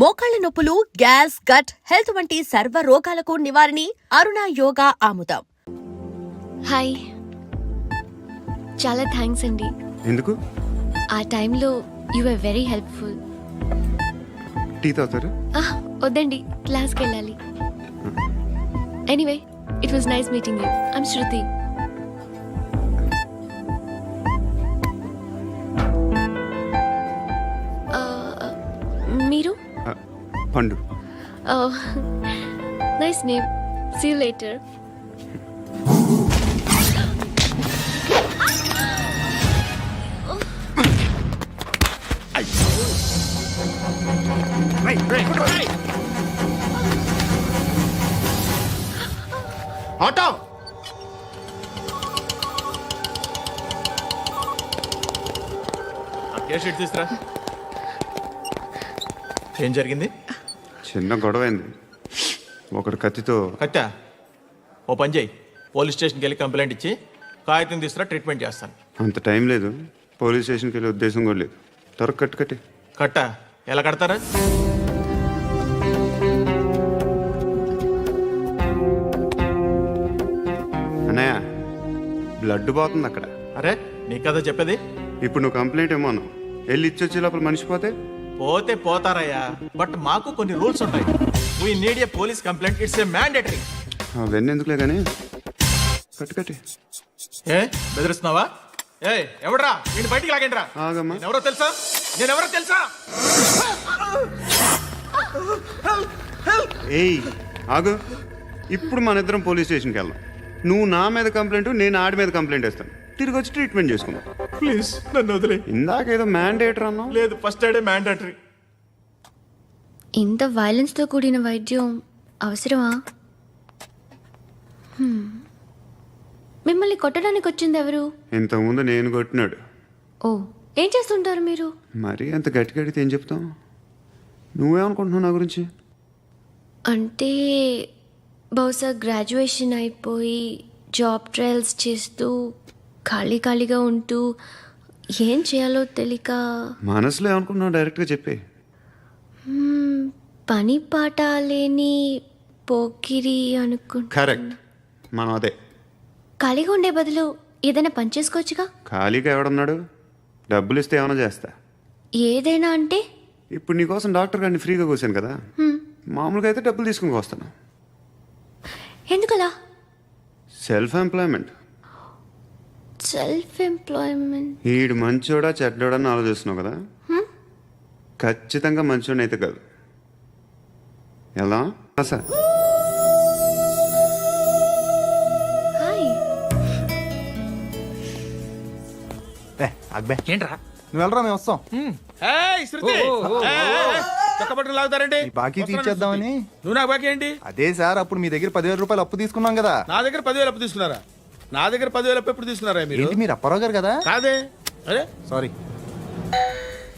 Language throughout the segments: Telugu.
మోకాళ్ల నొప్పులు, గ్యాస్, గట్ హెల్త్ వంటి సర్వ రోగాలకు నివారణి అరుణ యోగా ఆముదం. హాయ్, చాలా థ్యాంక్స్ అండి. ఎందుకు? ఆ టైంలో you are very helpful. Tea తాగుతారా? వద్దండి, క్లాస్కి వెళ్ళాలి. Anyway, it was nice meeting you. I'm Shruti. మీరు? Pandu. Nice name. See you later. Auto sheet తీసురా. ఏం జరిగింది? చిన్న గొడవ అయింది. ఒకడు కత్తితో. కట్టా? ఓ పని చేయి, పోలీస్ స్టేషన్కి వెళ్ళి కంప్లైంట్ ఇచ్చి కాగితం తీసుకురా, ట్రీట్మెంట్ చేస్తాను. అంత టైం లేదు. పోలీస్ స్టేషన్కి వెళ్ళే ఉద్దేశం కూడా లేదు. త్వరగా కట్టి. కట్టా? ఎలా కడతారా? అన్నయ్య, బ్లడ్ పోతుంది అక్కడ. అరే, నీ కదా చెప్పేది. ఇప్పుడు నువ్వు కంప్లైంట్ ఏమో అన్నావు. వెళ్ళి ఇచ్చొచ్చే లోపల మనిషి పోతే పోతే పోతారయ్యా, బట్ మాకు కొన్ని రూల్స్ ఉన్నాయి. We need a police complaint. It's a mandatory. అవన్నీ ఎందుకులే కానీ కట్టి. ఏ బెదిరిస్తున్నావా? ఏ ఎవడ్రా? నేను బయటికి లాగండి రా. ఆగమ్మా. నేనెవరో తెలుసా? ఏయ్ ఆగు. ఇప్పుడు మన ఇద్దరం పోలీస్ స్టేషన్కి వెళ్దాం. నువ్వు నా మీద కంప్లైంట్, నేను ఆడి మీద కంప్లైంట్ వేస్తాను. తిరిగి వచ్చి ట్రీట్మెంట్ చేసుకుందాం. ప్లీజ్ నన్ను వదిలే. ఇందాకేదో మ్యాండేటర్ అన్నావు. లేదు, ఫస్ట్ ఎయిడే మ్యాండేటరీ. ఇంత వైలెన్స్తో కూడిన వైద్యం అవసరమా? మిమ్మల్ని కొట్టడానికి వచ్చింది ఎవరు? ఇంతకుముందు నేను కొట్టినాడు. ఓ, ఏం చేస్తుంటారు మీరు? మరి అంత గట్టి గడితే ఏం చెప్తాం? నువ్వేమనుకుంటున్నావు నా గురించి? అంటే బహుశా గ్రాడ్యుయేషన్ అయిపోయి జాబ్ ట్రయల్స్ చేస్తూ ఖాళీగా ఉంటూ ఏం చేయాలో తెలియక. మనసులో ఏమనుకుంటున్నావు డైరెక్ట్గా చెప్పే. పని పాట లేని పోకిరి అనుకుంటా. కరెక్ట్, మనం అదే. ఖాళీగా ఉండే బదులు ఏదైనా పని చేసుకోవచ్చుగా. ఖాళీగా ఎవడున్నాడు? డబ్బులు ఇస్తే ఏమైనా చేస్తా. ఏదైనా అంటే? ఇప్పుడు నీకోసం డాక్టర్ గారిని ఫ్రీగా కూర్చాను కదా. మామూలుగా అయితే డబ్బులు తీసుకుని వస్తాను. ఎందుకలా? Self employment. ఈడు మంచోడా చెడ్డోడా అని ఆలోచిస్తున్నావు కదా. ఖచ్చితంగా మంచోడని అయితే కాదు. ఎలా సార్? ఏంట్రా నువ్వు వెళ్ళరా, మేము వస్తాం. లాగుతారండి. బాకీ తీర్చేద్దామని. నువ్వు నాకు బాకీ ఏంటి? అదే సార్, అప్పుడు మీ దగ్గర 10,000 రూపాయలు అప్పు తీసుకున్నాం కదా. నా దగ్గర 10,000 అప్పు తీసుకున్నారా? నా దగ్గర 10,000 అప్పు ఎప్పుడు తీసుకున్నారా మీరు? ఏంటి, మీరు అప్పారావు గారు కదా? కాదే. అరే సారీ.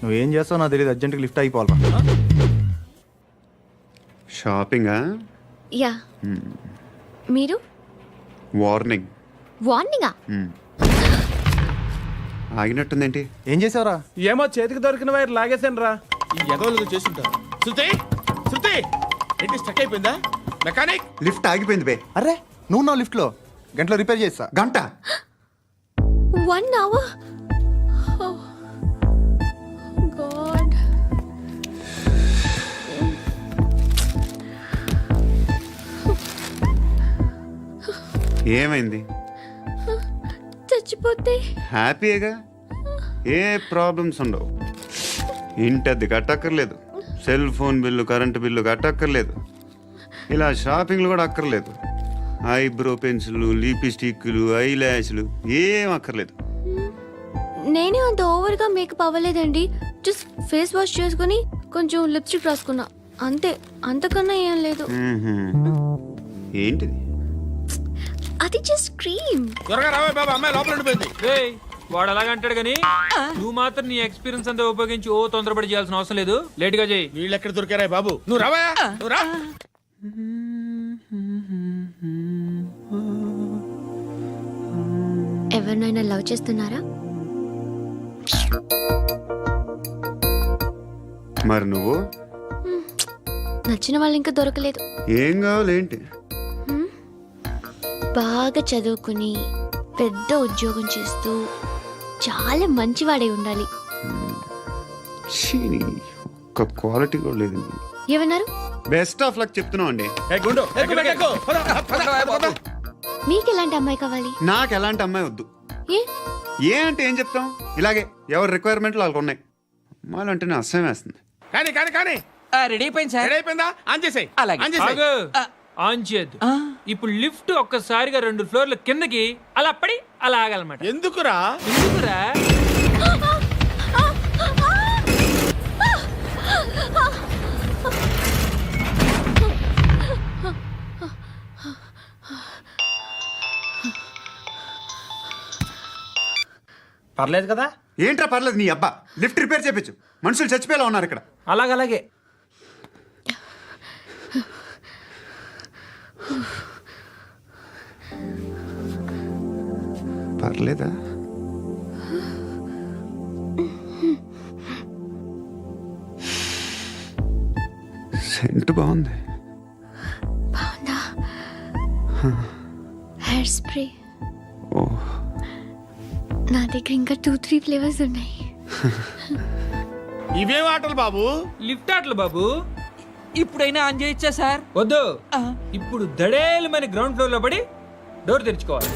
నువ్వేం చేస్తావు నాకు తెలియదు. అర్జెంట్గా లిఫ్ట్ అయిపోవాలి. షాపింగా? యా. మీరు? వార్నింగా? ఆగినట్టుందేంటి? ఏం చేసావురా? ఏమో చేతికి దొరికిన వైర్ లాగేసాను రా. ఈ ఎగవలు చేస్తుంటారు. శృతి ఏంటి స్టక్ అయిపోయిందా? మెకానిక్. లిఫ్ట్ ఆగిపోయింది బే. అరే, నువ్వు నా లిఫ్ట్లో గంటలో రిపేర్ చేస్తా. గంట? 1 hour? Oh, God. ఏమైంది? చచ్చిపోతే హ్యాపీగా, ఏ ప్రాబ్లమ్స్ ఉండవు. ఇంటి అద్దె కట్టక్కర్లేదు, cell phone bill, current bill కట్టక్కర్లేదు, ఇలా షాపింగ్లు కూడా అక్కర్లేదు. ఐబ్రో పెన్సిల్లు, లిప్స్టిక్లు, ఐ ల్యాష్లు ఏం అక్కర్లేదు. నేనే అంత ఓవర్గా మేకప్ అవ్వలేదండి. జస్ట్ ఫేస్ వాష్ చేసుకుని కొంచెం లిప్స్టిక్ రాసుకున్నా అంతే. అంతకన్నా ఏం లేదు. ఏంటిది? అది జస్ట్ క్రీమ్. త్వరగా రావే బాబా, అమ్మాయి లోపల ఉండిపోయింది. వాడు అలాగంటాడు కానీ నువ్వు మాత్రం నీ ఎక్స్పీరియన్స్ అంతా ఉపయోగించి తొందరపడి చేయాల్సిన అవసరం లేదు. లేట్ గా చేయి. వీళ్ళు ఎక్కడ దొరికారా బాబు? నువ్వు రావా, నువ్వు రా. ఎవరినైనా లవ్ చేస్తున్నారా? మరి నువ్వు? నచ్చిన వాళ్ళు ఇంకా దొరకలేదు. ఏం కావాలి ఏంటి? బాగా చదువుకుని పెద్ద ఉద్యోగం చేస్తూ చాలా మంచివాడై ఉండాలి. ఛీ, ఒక్క క్వాలిటీ కూడా లేదు. ఏమన్నారు? బెస్ట్ ఆఫ్ లక్ చెప్తున్నావు అండి. మీకు ఎలాంటి అమ్మాయి కావాలి? నాకు ఎలాంటి అమ్మాయి వద్దు. ఏ ఏ అంటే ఏం చెప్తాం, ఇలాగే ఎవరి రిక్వైర్మెంట్లు వాళ్ళకు ఉన్నాయి. అమ్మాయిలు అంటేనే అసహ్యం వేస్తుంది. కానీ రెడీ అయిపోయింది సార్. రెడీ అయిపోయిందా? ఆన్ చేసేయ్. అలాగే. ఆన్ చేసేయ్. ఆగు. ఆన్ చేయద్దు. ఇప్పుడు లిఫ్ట్ ఒక్కసారిగా 2 ఫ్లోర్ల కిందకి అలా పడి అలా ఆగాలన్నమాట. ఎందుకురా? ఎందుకురా? పర్లేదు కదా? ఏంట్రా పర్లేదు నీ అబ్బా. లిఫ్ట్ రిపేర్ చేయించు. మనుషులు చచ్చిపోయేలా ఉన్నారు ఇక్కడ. అలాగే పర్లేదా? సెంట్ బాగుంది. బాగుందా? Hair spray. ఓ, నా దగ్గర ఇంకా 2-3 ఫ్లేవర్స్ ఉన్నాయి. ఇవేం ఆటలు బాబు? లిఫ్ట్ ఆటలు బాబు. ఇప్పుడైనా ఆన్ చేయొచ్చా సార్? వద్దు. ఇప్పుడు దడేలు మన గ్రౌండ్ ఫ్లోర్ లో పడి డోర్ తెరుచుకోవాలి.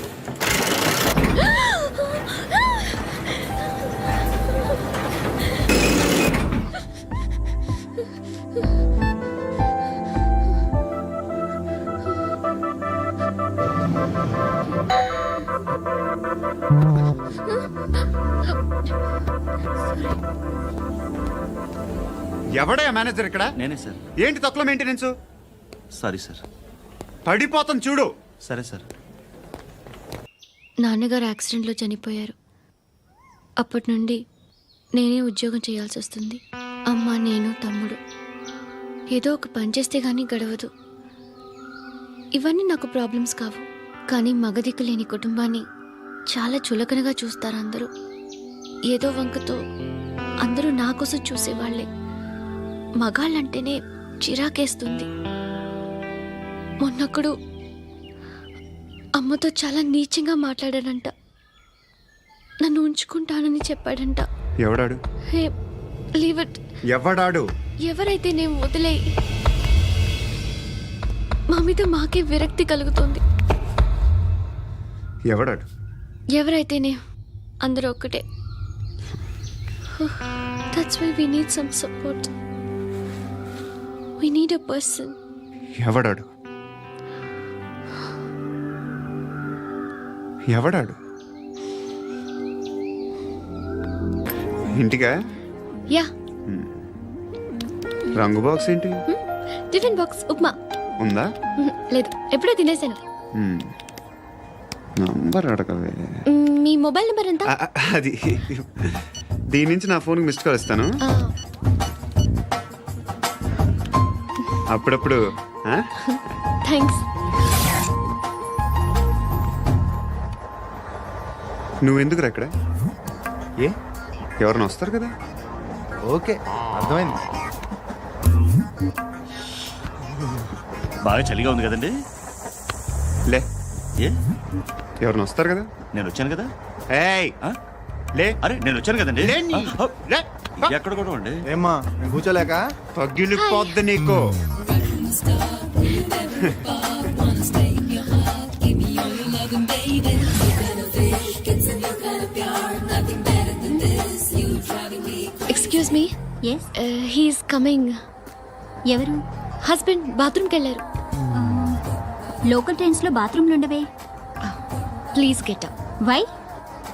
ఎవడయ్యా మేనేజర్ ఇక్కడ? నేనే సార్. ఏంటి తక్కువ మెయింటెనెన్స్? Sorry sir. పడిపోతాం చూడు. సరే సార్. నాన్నగారు యాక్సిడెంట్లో చనిపోయారు. అప్పటి నుండి నేనే ఉద్యోగం చేయాల్సి వస్తుంది. అమ్మ, నేను, తమ్ముడు ఏదో ఒక పని చేస్తే గానీ గడవదు. ఇవన్నీ నాకు ప్రాబ్లమ్స్ కావు, కానీ మగదిక్కు లేని కుటుంబాన్ని చాలా చులకనగా చూస్తారు అందరూ. ఏదో వంకతో అందరూ నా కోసం చూసేవాళ్లే. మగాళ్ళంటేనే చిరాకేస్తుంది. మొన్నొక్కడు అమ్మతో చాలా నీచంగా మాట్లాడాడంట. నన్ను ఉంచుకుంటానని చెప్పాడంట. ఎవడాడు? హే, లీవ్ ఇట్. ఎవడాడు? ఎవరైతే నేను వదిలే. మా మీద మాకే విరక్తి కలుగుతుంది. ఎవడాడు? ఎవరైతేనే అందరూ ఒక్కటే. That's why we need some support. We need a person. ఎవడాడు? ఎవడాడు? ఇంటికా? యా, రంగు బాక్స్ ఏంటి? Tiffin box upma. ఉందా? లేదు, ఎప్పుడో తినేసాను. నంబర్ అడగవే. మీ మొబైల్ నెంబర్ ఎంత? అది దీని నుంచి నా ఫోన్కి మిస్డ్ కాల్ ఇస్తాను. అప్పుడప్పుడు. థ్యాంక్స్. నువ్వెందుకురా ఇక్కడ? ఏ? ఎవరైనా వస్తారు కదా. ఓకే, అర్థమైంది. బాగా చలిగా ఉంది కదండి. లే, ఏ ఎవరైనా వస్తారు కదా. నేను వచ్చాను కదా. ఏయ్, ఆ? లే. అరే నేను వచ్చాను కదండి. లే నీ. ఆ, లే. ఎక్కడ కూడా అండి. ఏమ్మా, నేను కూర్చోలేక? పగిలిపోద్ది నీకు. Excuse me. Yes, he's coming. ఎవరు? హస్బెండ్ బాత్రూమ్కి వెళ్ళారు. లోకల్ ట్రైన్స్ లో బాత్రూమ్లు ఉండవే. Please get up. వై?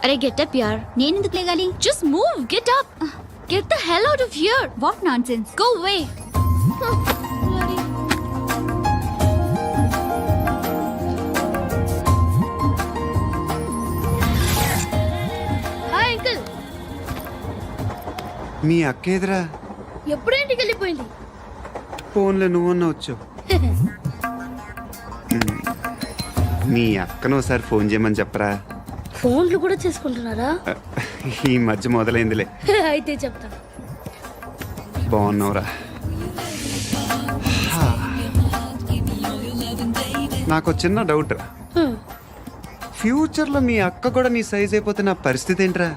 అరే గెట్ అప్ యార్. నేనెందుకు లేగాలి? Just move, get up. Get the hell out of here. What nonsense. Go away. Hi uncle. మీ అక్క ఎదురా? ఎప్పుడేంటికి వెళ్ళిపోయింది? ఫోన్లో నువ్వన్నా వచ్చావు. మీ అక్కను ఒకసారి ఫోన్ చేయమని చెప్పరా. ఫోన్లు కూడా చేసుకుంటున్నారా? ఈ మధ్య మొదలైందిలే. అయితే చెప్తా. బాగున్నావురా? నాకు చిన్న డౌట్ రా. ఫ్యూచర్లో మీ అక్క కూడా నీ సైజ్ అయిపోతే నా పరిస్థితి ఏంట్రా?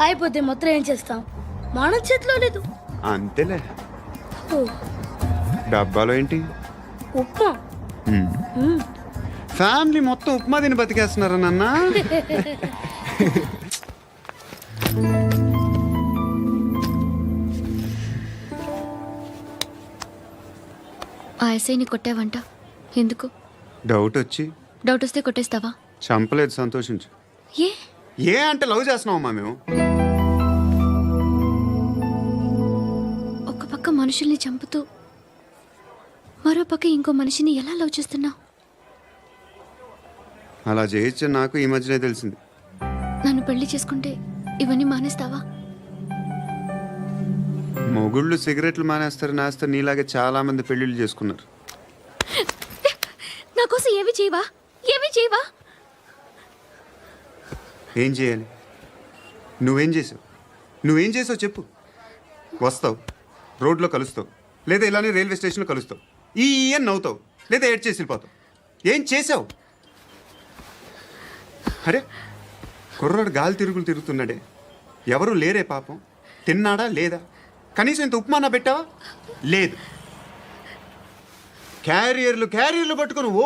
అయిపోతే మొత్తం ఏం చేస్తాం? మన చేతిలో లేదు. అంతేలే. డబ్బాలో ఏంటి? ఉప్మా. ఫ్యామిలీ మొత్తం ఉప్మా తిని బతికేస్తున్నారా నాన్న? ఆ ఎస్ఐని కొట్టావంట, ఎందుకు? డౌట్ వచ్చి. డౌట్ వస్తే కొట్టేస్తావా? చంపలేదు, సంతోషించు. ఏ ఏ అంటే లవ్ చేస్తున్నావమ్మా మేము. ఒక పక్క మనుషుల్ని చంపుతూ మరో పక్క ఇంకో మనిషిని ఎలా లవ్ చేస్తున్నావు? అలా చేయొచ్చు నాకు ఈ మధ్యనే తెలిసింది. నన్ను పెళ్లి చేసుకుంటే ఇవన్నీ మానేస్తావా? మొగుళ్ళు సిగరెట్లు మానేస్తారు, నేస్తారు. నీలాగే చాలా మంది పెళ్లిళ్ళు చేసుకున్నారు. నా కోసం ఏమి చేయవా? ఏమి చేయవా? ఏం చేయాలి? నువ్వేం చేసావు? నువ్వేం చేసావు చెప్పు. వస్తావు, రోడ్లో కలుస్తావు, లేదా ఇలానే రైల్వే స్టేషన్లో కలుస్తావు, ఈ అని నవ్వుతావు, లేదా ఏడ్ చేసి వెళ్ళిపోతావు. ఏం చేసావు? అరే కుర్రాడు గాలి తిరుగులు తిరుగుతున్నాడే, ఎవరు లేరే పాపం. తిన్నాడా లేదా? కనీసం ఇంత ఉప్మానా పెట్టావా? లేదు. క్యారియర్లు పట్టుకొని ఓ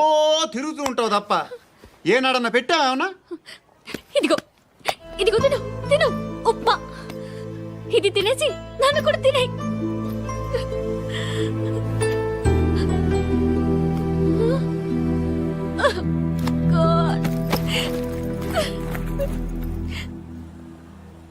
తిరుగుతూ ఉంటావు తప్ప ఏనాడన్నా పెట్టావా? అవునా? ఇదిగో ఇదిగో తిను తిను ఉప్మా. ఇది తినేసి నన్ను కూడా తినే.